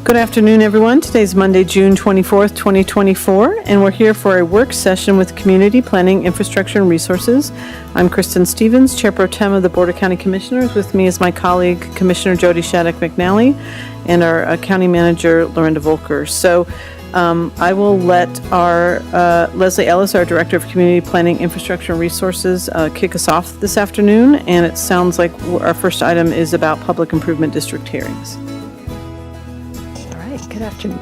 Good afternoon, everyone. Today's Monday, June 24th, 2024, and we're here for a work session with Community Planning, Infrastructure, and Resources. I'm Kristen Stevens, Chair Pro Tem of the Board of County Commissioners. With me is my colleague, Commissioner Jody Shattuck McNally, and our County Manager, Lorinda Volker. So I will let our Leslie Ellis, our Director of Community Planning, Infrastructure, and Resources, kick us off this afternoon. And it sounds like our first item is about Public Improvement District hearings. Good afternoon.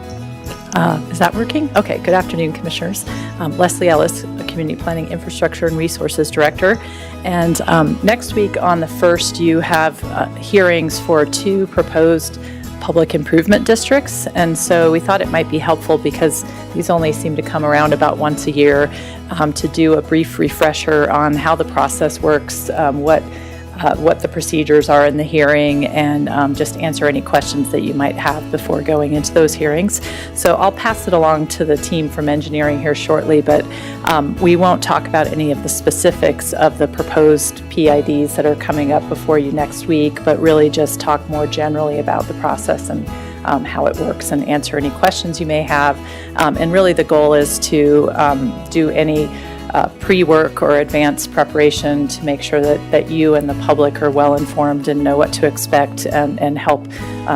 Is that working? Okay, good afternoon, Commissioners. Leslie Ellis, Community Planning, Infrastructure, and Resources Director. And next week on the 1st, you have hearings for 2 proposed public improvement districts. And so we thought it might be helpful, because these only seem to come around about once a year, to do a brief refresher on how the process works, what the procedures are in the hearing, and just answer any questions that you might have before going into those hearings. So I'll pass it along to the team from engineering here shortly, but we won't talk about any of the specifics of the proposed PIDs that are coming up before you next week, but really just talk more generally about the process and how it works and answer any questions you may have. And really the goal is to do any pre-work or advanced preparation to make sure that you and the public are well informed and know what to expect, and help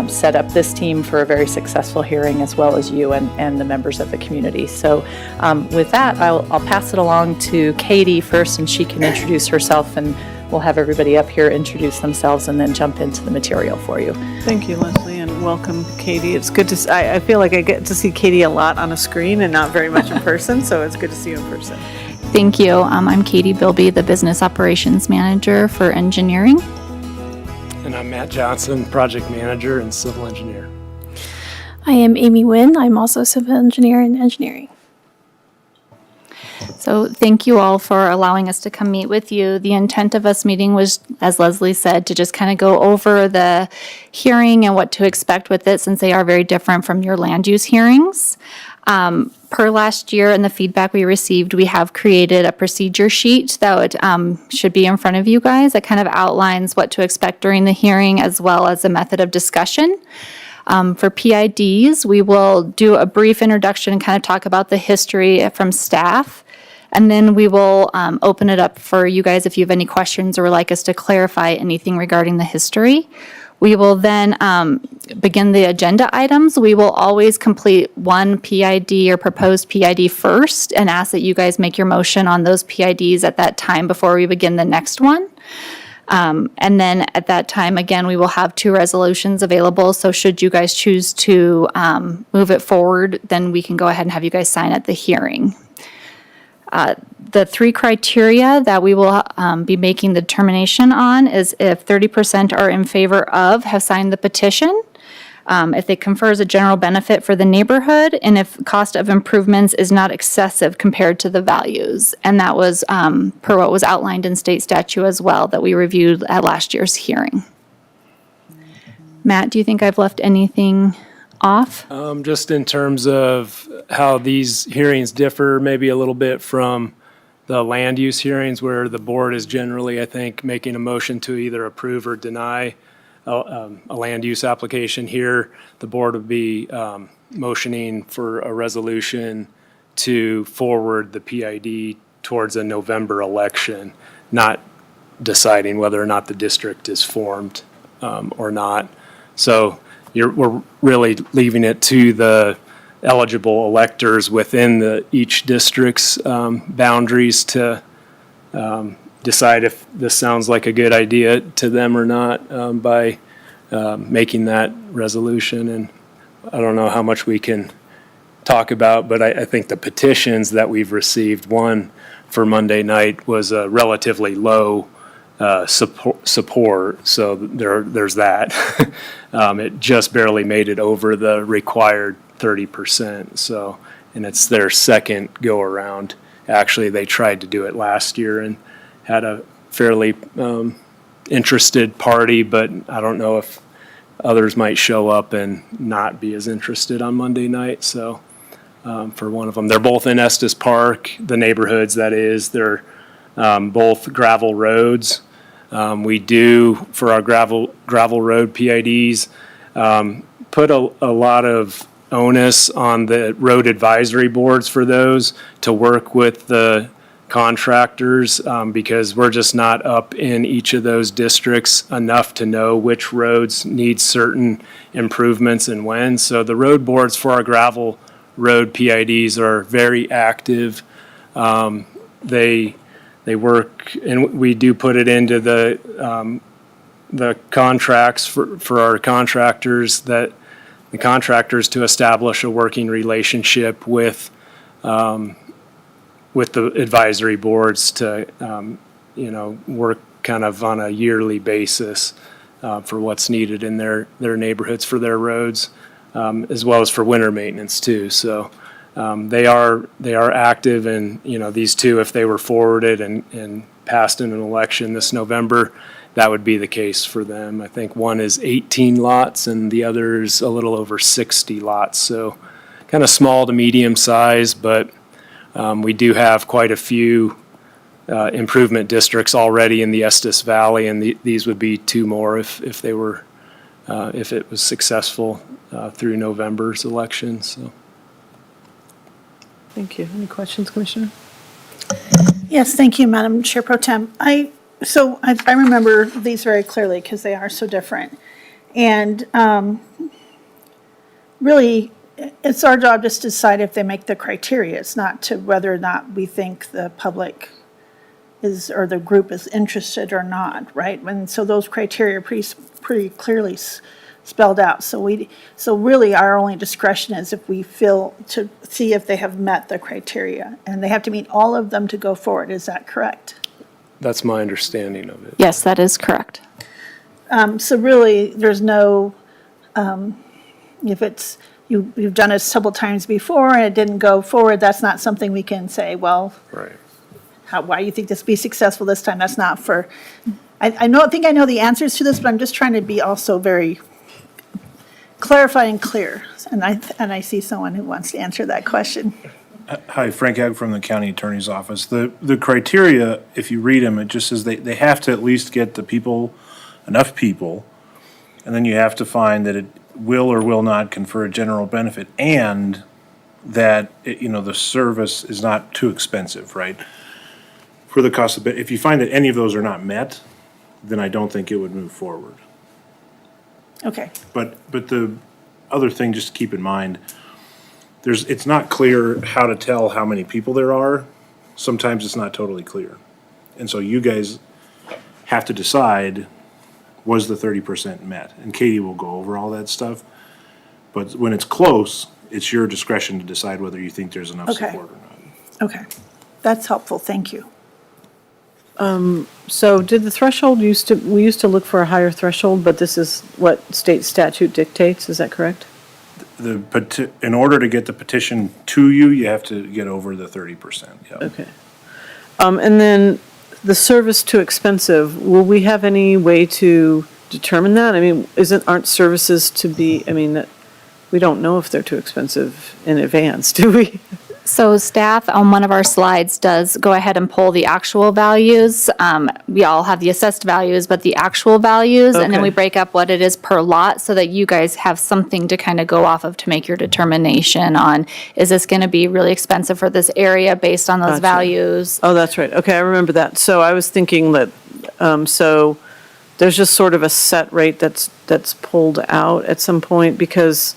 set up this team for a very successful hearing, as well as you and the members of the community. So with that, I'll pass it along to Katie first, and she can introduce herself, and we'll have everybody up here introduce themselves and then jump into the material for you. Thank you, Leslie, and welcome, Katie. It's good to I feel like I get to see Katie a lot on a screen and not very much in person, so it's good to see you in person. Thank you. I'm Katie Bilby, the Business Operations Manager for Engineering. And I'm Matt Johnson, Project Manager and Civil Engineer. I am Amy Nguyen. I'm also Civil Engineer in Engineering. So thank you all for allowing us to come meet with you. The intent of us meeting was, as Leslie said, to just kind of go over the hearing and what to expect with it, since they are very different from your land use hearings. Per last year and the feedback we received, we have created a procedure sheet that should be in front of you guys, that kind of outlines what to expect during the hearing, as well as a method of discussion. For PIDs, we will do a brief introduction and kind of talk about the history from staff. And then we will open it up for you guys if you have any questions or would like us to clarify anything regarding the history. We will then begin the agenda items. We will always complete one PID or proposed PID first, and ask that you guys make your motion on those PIDs at that time before we begin the next one. And then at that time, again, we will have 2 resolutions available. So should you guys choose to move it forward, then we can go ahead and have you guys sign at the hearing. The 3 criteria that we will be making the determination on is if 30% are in favor of, have signed the petition, if it confers a general benefit for the neighborhood, and if cost of improvements is not excessive compared to the values. And that was per what was outlined in state statute as well, that we reviewed at last year's hearing. Matt, do you think I've left anything off? Just in terms of how these hearings differ maybe a little bit from the land use hearings, where the board is generally, I think, making a motion to either approve or deny a land use application. Here, the board would be motioning for a resolution to forward the PID towards a November election, not deciding whether or not the district is formed or not. So we're really leaving it to the eligible electors within each district's boundaries to decide if this sounds like a good idea to them or not, by making that resolution. And I don't know how much we can talk about, but I think the petitions that we've received, one for Monday night was a relatively low support, so there's that. It just barely made it over the required 30%. So, and it's their second go around. Actually, they tried to do it last year and had a fairly interested party, but I don't know if others might show up and not be as interested on Monday night. So for one of them, they're both in Estes Park, the neighborhoods that is, they're both gravel roads. We do, for our gravel road PIDs, put a lot of onus on the road advisory boards for those to work with the contractors, because we're just not up in each of those districts enough to know which roads need certain improvements and when. So the road boards for our gravel road PIDs are very active. They work, and we do put it into the contracts for our contractors, that the contractors to establish a working relationship with the advisory boards to, work kind of on a yearly basis for what's needed in their neighborhoods for their roads, as well as for winter maintenance too. So they are active, and, these two, if they were forwarded and passed in an election this November, that would be the case for them. I think one is 18 lots and the other's a little over 60 lots. So kind of small to medium size, but we do have quite a few improvement districts already in the Estes Valley, and these would be two more if they were, if it was successful through November's election. So. Thank you. Any questions, Commissioner? Yes, thank you, Madam Chair Pro Tem. I remember these very clearly because they are so different. And really, it's our job just to decide if they make the criteria. It's not to whether or not we think the public is, or the group is interested or not, right? And so those criteria are pretty clearly spelled out. So really our only discretion is if we feel to see if they have met the criteria, and they have to meet all of them to go forward. Is that correct? That's my understanding of it. Yes, that is correct. So really, there's no, if it's, you've done it several times before and it didn't go forward, that's not something we can say, well, Right. why do you think this be successful this time? That's not for, I think I know the answers to this, but I'm just trying to be also very clarified and clear. And I see someone who wants to answer that question. Hi, Frank Ag from the County Attorney's Office. The criteria, if you read them, it just says they have to at least get the people, enough people, and then you have to find that it will or will not confer a general benefit, and that, the service is not too expensive, right? For the cost of it, if you find that any of those are not met, then I don't think it would move forward. Okay. But the other thing, just to keep in mind, it's not clear how to tell how many people there are. Sometimes it's not totally clear. And so you guys have to decide, was the 30% met? And Katie will go over all that stuff. But when it's close, it's your discretion to decide whether you think there's enough Okay. support or not. Okay. That's helpful. Thank you. So did the threshold we used to look for a higher threshold, but this is what state statute dictates, is that correct? In order to get the petition to you, you have to get over the 30%. Yep. Okay. And then the service too expensive, will we have any way to determine that? I mean, aren't services to be, we don't know if they're too expensive in advance, do we? So staff on one of our slides does go ahead and pull the actual values. We all have the assessed values, but the actual values, and then Okay. we break up what it is per lot so that you guys have something to kind of go off of to make your determination on, is this going to be really expensive for this area based on those Gotcha. values? Oh, that's right. Okay, I remember that. So I was thinking that, so there's just sort of a set rate that's pulled out at some point, because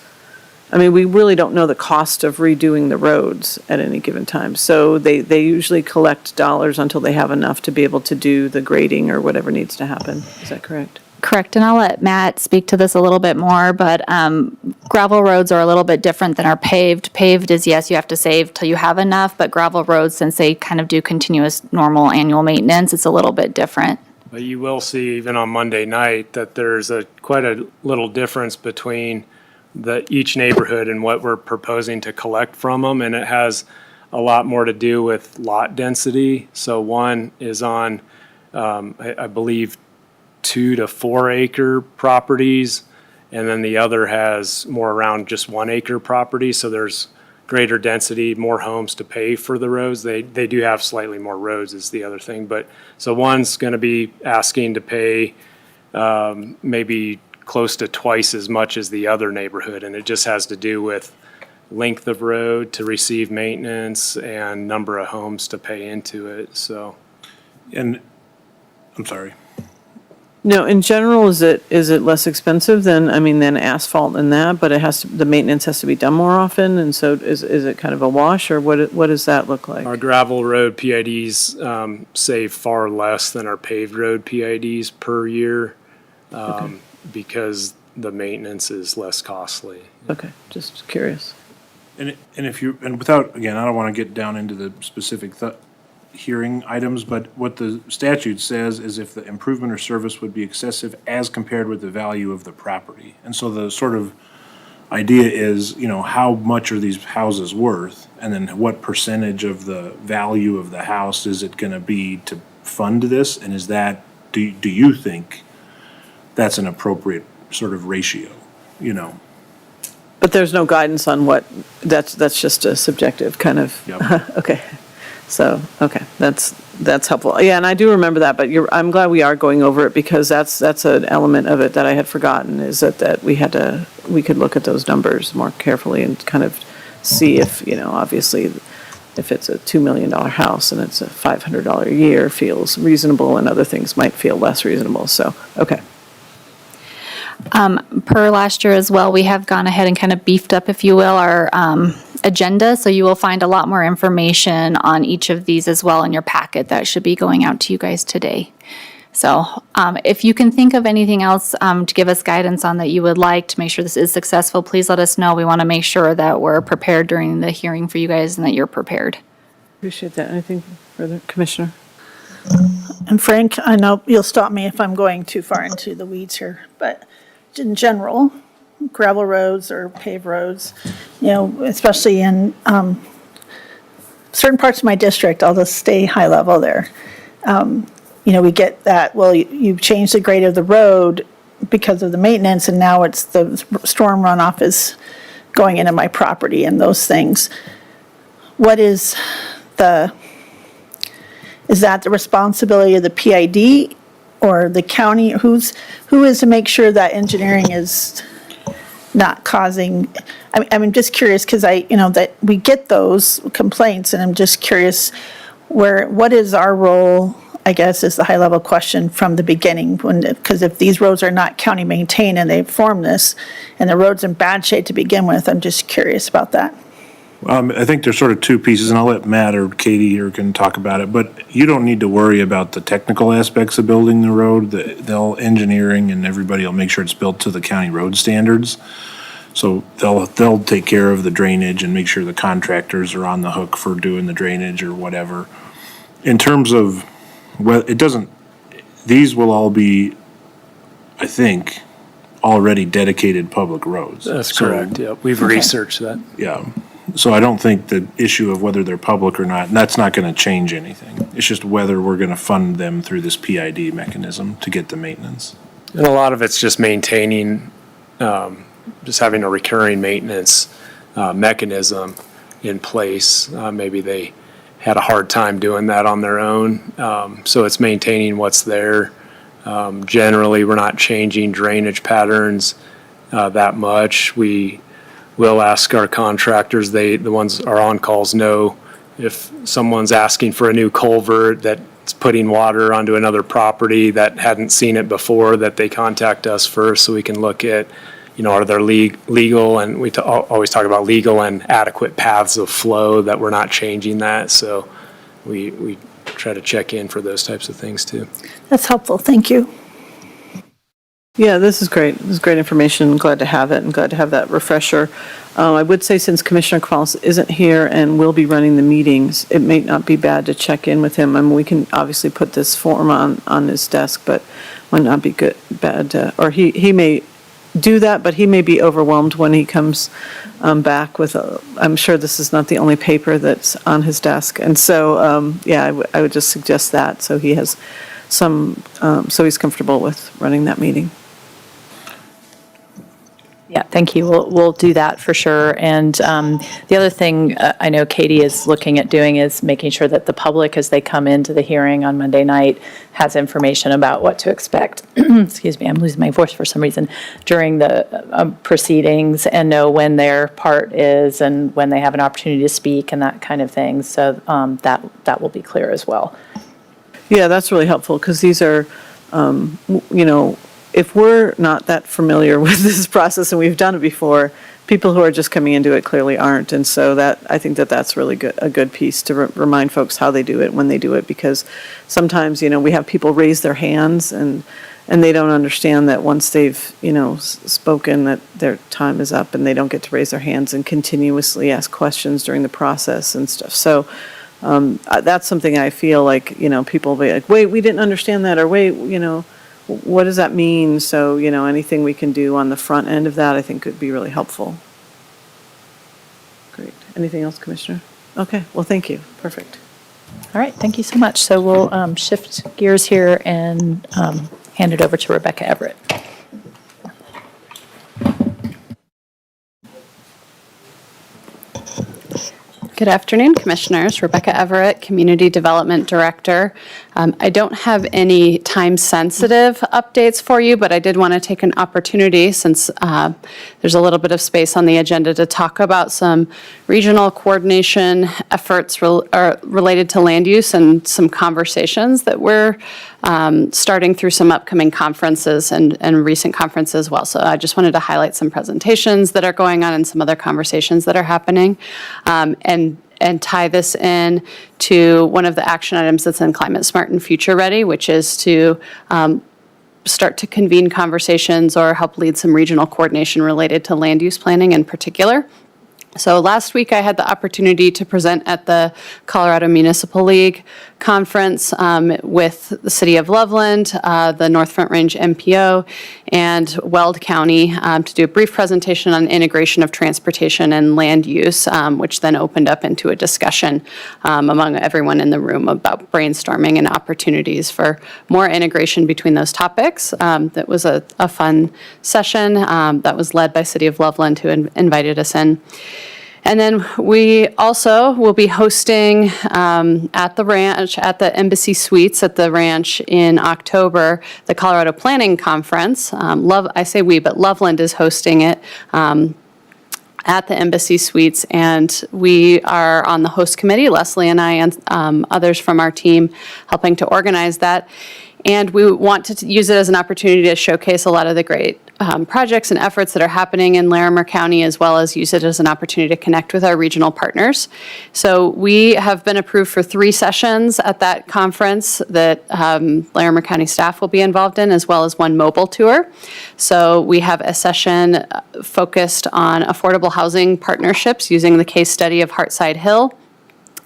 we really don't know the cost of redoing the roads at any given time. So they usually collect dollars until they have enough to be able to do the grading or whatever needs to happen. Is that correct? Correct, and I'll let Matt speak to this a little bit more, but gravel roads are a little bit different than our paved. Paved is, yes, you have to save till you have enough, but gravel roads, since they kind of do continuous normal annual maintenance, it's a little bit different. But you will see even on Monday night that there's quite a little difference between each neighborhood and what we're proposing to collect from them, and it has a lot more to do with lot density. So one is on, I believe, 2 to 4 acre properties, and then the other has more around just 1 acre property. So there's greater density, more homes to pay for the roads. They do have slightly more roads is the other thing. But so one's going to be asking to pay maybe close to twice as much as the other neighborhood, and it just has to do with length of road to receive maintenance and number of homes to pay into it, so. And, I'm sorry. No, in general, is it less expensive than asphalt and that, but the maintenance has to be done more often, and so is it kind of a wash, or what does that look like? Our gravel road PIDs save far less than our paved road PIDs per year because the maintenance is less costly. Okay, just curious. And without, again, I don't want to get down into the specific hearing items, but what the statute says is if the improvement or service would be excessive as compared with the value of the property. And so the sort of idea is, how much are these houses worth? And then what percentage of the value of the house is it going to be to fund this? And is that, do you think that's an appropriate sort of ratio, But there's no guidance on what, that's just a subjective kind of, Yep. okay. So, okay, that's helpful. Yeah, and I do remember that, but I'm glad we are going over it because that's an element of it that I had forgotten, is that we could look at those numbers more carefully and kind of see if, obviously, if it's a $2 million house and it's a $500 a year feels reasonable and other things might feel less reasonable, so, okay. Per last year as well, we have gone ahead and kind of beefed up, if you will, our agenda. So you will find a lot more information on each of these as well in your packet that should be going out to you guys today. So if you can think of anything else to give us guidance on that you would like to make sure this is successful, please let us know. We want to make sure that we're prepared during the hearing for you guys and that you're prepared. Appreciate that. Anything further, Commissioner? And Frank, I know you'll stop me if I'm going too far into the weeds here, but in general, gravel roads or paved roads, especially in certain parts of my district, I'll just stay high level there. We get that, well, you've changed the grade of the road because of the maintenance, and now it's the storm runoff is going into my property and those things. What is that the responsibility of the PID or the county? Who is to make sure that engineering is not causing, I'm just curious because that we get those complaints, and I'm just curious what is our role, I guess, is the high level question from the beginning, because if these roads are not county maintained and they form this and the road's in bad shape to begin with, I'm just curious about that. I think there's sort of two pieces, and I'll let Matt or Katie here can talk about it, but you don't need to worry about the technical aspects of building the road. They'll engineering and everybody will make sure it's built to the county road standards. So they'll take care of the drainage and make sure the contractors are on the hook for doing the drainage or whatever. In terms of, these will all be, I think, already dedicated public roads. That's correct, yeah. We've researched that. Yeah. So I don't think the issue of whether they're public or not, that's not going to change anything. It's just whether we're going to fund them through this PID mechanism to get the maintenance. And a lot of it's just maintaining, just having a recurring maintenance mechanism in place. Maybe they had a hard time doing that on their own. So it's maintaining what's there. Generally, we're not changing drainage patterns that much. We'll ask our contractors, the ones our on-calls know, if someone's asking for a new culvert that's putting water onto another property that hadn't seen it before, that they contact us first so we can look at, are there legal, and we always talk about legal and adequate paths of flow, that we're not changing that. So we try to check in for those types of things too. That's helpful. Thank you. Yeah, this is great. This is great information. Glad to have it and glad to have that refresher. I would say since Commissioner Kowals isn't here and will be running the meetings, it may not be bad to check in with him. We can obviously put this form on his desk, but might not be bad or he may do that, but he may be overwhelmed when he comes back with I'm sure this is not the only paper that's on his desk. And so, I would just suggest that so he has so he's comfortable with running that meeting. Yeah, thank you. We'll do that for sure. And the other thing I know Katie is looking at doing is making sure that the public, as they come into the hearing on Monday night, has information about what to expect. Excuse me, I'm losing my voice for some reason, during the proceedings, and know when their part is and when they have an opportunity to speak and that kind of thing. So that will be clear as well. Yeah, that's really helpful, because these are, if we're not that familiar with this process and we've done it before, people who are just coming into it clearly aren't. And so I think that's really a good piece to remind folks how they do it, when they do it, because sometimes, we have people raise their hands and they don't understand that once they've, spoken, that their time is up and they don't get to raise their hands and continuously ask questions during the process and stuff. So that's something I feel like, people will be like, wait, we didn't understand that, or wait, what does that mean? So, anything we can do on the front end of that, I think would be really helpful. Great. Anything else, Commissioner? Okay, well, thank you. Perfect. All right, thank you so much. So we'll shift gears here and hand it over to Rebecca Everett. Good afternoon, Commissioners. Rebecca Everett, Community Development Director. I don't have any time-sensitive updates for you, but I did want to take an opportunity, since there's a little bit of space on the agenda, to talk about some regional coordination efforts related to land use and some conversations that we're starting through some upcoming conferences and recent conferences as well. So I just wanted to highlight some presentations that are going on and some other conversations that are happening, and tie this in to one of the action items that's in Climate Smart and Future Ready, which is to start to convene conversations or help lead some regional coordination related to land use planning in particular. So last week I had the opportunity to present at the Colorado Municipal League Conference with the City of Loveland, the North Front Range MPO, and Weld County to do a brief presentation on integration of transportation and land use, which then opened up into a discussion among everyone in the room about brainstorming and opportunities for more integration between those topics. That was a fun session that was led by City of Loveland, who invited us in. And then we also will be hosting at the ranch, at the Embassy Suites at the ranch in October, the Colorado Planning Conference. I say we, but Loveland is hosting it at the Embassy Suites, and we are on the host committee, Leslie and I and others from our team helping to organize that. And we want to use it as an opportunity to showcase a lot of the great projects and efforts that are happening in Larimer County, as well as use it as an opportunity to connect with our regional partners. So we have been approved for 3 sessions at that conference that Larimer County staff will be involved in, as well as 1 mobile tour. So we have a session focused on affordable housing partnerships using the case study of Heartside Hill,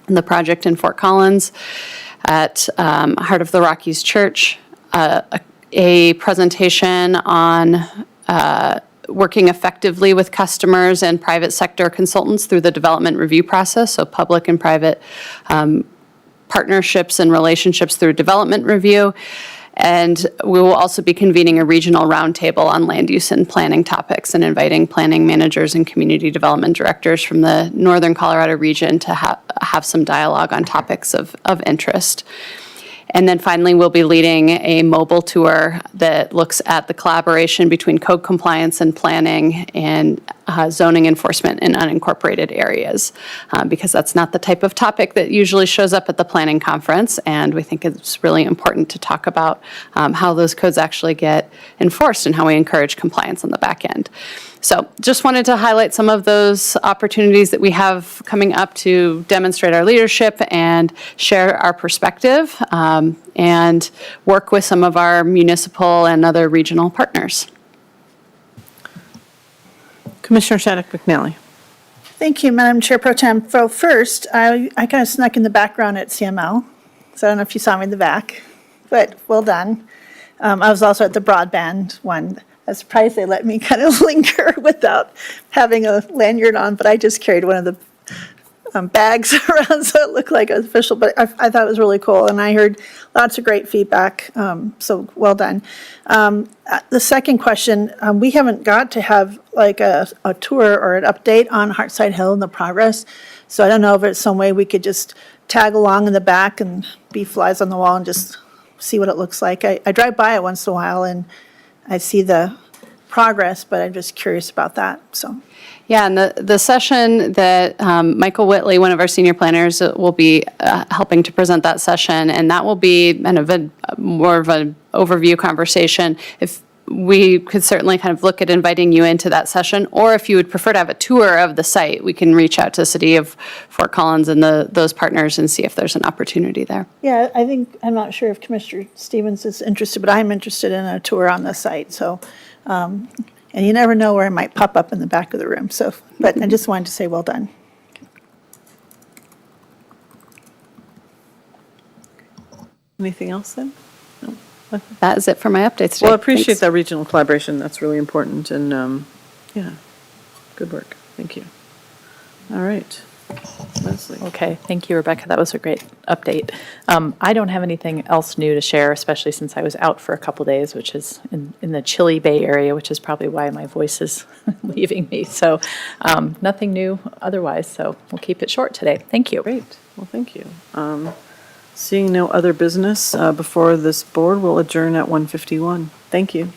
the project in Fort Collins, at Heart of the Rockies Church, a presentation on working effectively with customers and private sector consultants through the development review process, so public and private partnerships and relationships through development review. And we will also be convening a regional roundtable on land use and planning topics and inviting planning managers and community development directors from the Northern Colorado region to have some dialogue on topics of interest. And then finally, we'll be leading a mobile tour that looks at the collaboration between code compliance and planning and zoning enforcement in unincorporated areas, because that's not the type of topic that usually shows up at the planning conference, and we think it's really important to talk about how those codes actually get enforced and how we encourage compliance on the back end. So just wanted to highlight some of those opportunities that we have coming up to demonstrate our leadership and share our perspective and work with some of our municipal and other regional partners. Commissioner Shattuck McNally. Thank you, Madam Chair Pro Tem. So first, I kind of snuck in the background at CML, so I don't know if you saw me in the back, but well done. I was also at the broadband one. I was surprised they let me kind of linger without having a lanyard on, but I just carried one of the bags around so it looked like it was official, but I thought it was really cool, and I heard lots of great feedback, so well done. The second question, we haven't got to have like a tour or an update on Hartside Hill and the progress. So I don't know if it's some way we could just tag along in the back and be flies on the wall and just see what it looks like. I drive by it once in a while and I see the progress, but I'm just curious about that, so. Yeah, and the session that Michael Whitley, one of our senior planners, will be helping to present that session, and that will be kind of more of an overview conversation. If we could certainly kind of look at inviting you into that session, or if you would prefer to have a tour of the site, we can reach out to the city of Fort Collins and those partners and see if there's an opportunity there. Yeah, I think, I'm not sure if Commissioner Stevens is interested, but I'm interested in a tour on the site, so, and you never know where it might pop up in the back of the room, so, but I just wanted to say well done. Anything else then? That is it for my updates today. Well, I appreciate Thanks. that regional collaboration. That's really important, and, yeah, good work. Thank you. All right. Leslie. Okay, thank you, Rebecca. That was a great update. I don't have anything else new to share, especially since I was out for a couple days, which is in the chilly Bay Area, which is probably why my voice is leaving me. So nothing new otherwise, so we'll keep it short today. Thank you. Great. Well, thank you. Seeing no other business before this board, we'll adjourn at 1:51. Thank you.